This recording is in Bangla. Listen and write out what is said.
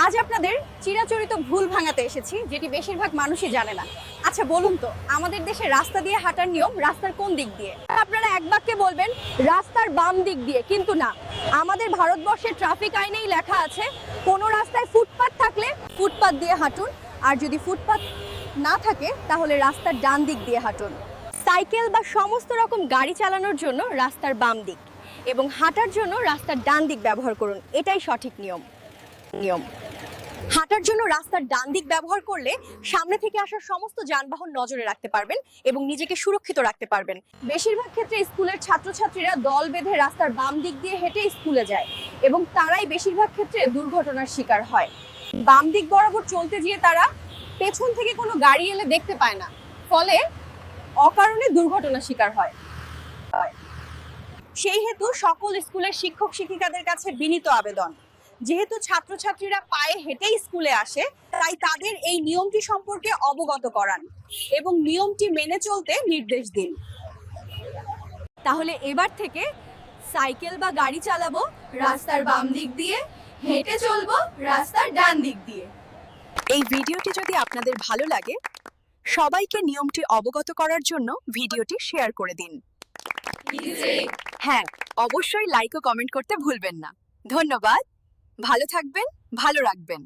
আজ আপনাদের চিরাচরিত ভুল ভাঙাতে এসেছি, যেটি বেশিরভাগ মানুষই জানে না। আচ্ছা বলুন তো, আমাদের দেশে রাস্তা দিয়ে হাঁটার নিয়ম রাস্তার কোন দিক দিয়ে? আপনারা এক বাক্যে বলবেন রাস্তার বাম দিক দিয়ে, কিন্তু না। আমাদের ভারতবর্ষের ট্রাফিক আইনেই লেখা আছে কোনো রাস্তায় ফুটপাত থাকলে ফুটপাত দিয়ে হাঁটুন, আর যদি ফুটপাত না থাকে তাহলে রাস্তার ডান দিক দিয়ে হাঁটুন। সাইকেল বা সমস্ত রকম গাড়ি চালানোর জন্য রাস্তার বাম দিক এবং হাঁটার জন্য রাস্তার ডান দিক ব্যবহার করুন, এটাই সঠিক নিয়ম। হাঁটার জন্য রাস্তার ডান দিক ব্যবহার করলে সামনে থেকে আসা সমস্ত যানবাহন নজরে রাখতে পারবেন এবং নিজেকে সুরক্ষিত রাখতে পারবেন। বেশিরভাগ ক্ষেত্রে স্কুলের ছাত্রছাত্রীরা দল বেঁধে রাস্তার বাম দিক দিয়ে হেঁটে স্কুলে যায় এবং তারাই বেশিরভাগ ক্ষেত্রে দুর্ঘটনার শিকার হয়। বাম দিক বরাবর চলতে গিয়ে তারা পেছন থেকে কোনো গাড়ি এলে দেখতে পায় না, ফলে অকারণে দুর্ঘটনার শিকার হয়। সেই হেতু সকল স্কুলের শিক্ষক শিক্ষিকাদের কাছে বিনীত আবেদন, যেহেতু ছাত্রছাত্রীরা পায়ে হেঁটেই স্কুলে আসে, তাই তাদের এই নিয়মটি সম্পর্কে অবগত করান এবং নিয়মটি মেনে চলতে নির্দেশ দিন। তাহলে এবার থেকে সাইকেল বা গাড়ি চালাবো রাস্তার বাম দিক দিয়ে, হেঁটে চলবো রাস্তার ডান দিক দিয়ে। এই ভিডিওটি যদি আপনাদের ভালো লাগে, সবাইকে নিয়মটি অবগত করার জন্য ভিডিওটি শেয়ার করে দিন। হ্যাঁ, অবশ্যই লাইক ও কমেন্ট করতে ভুলবেন না। ধন্যবাদ। ভালো থাকবেন, ভালো রাখবেন।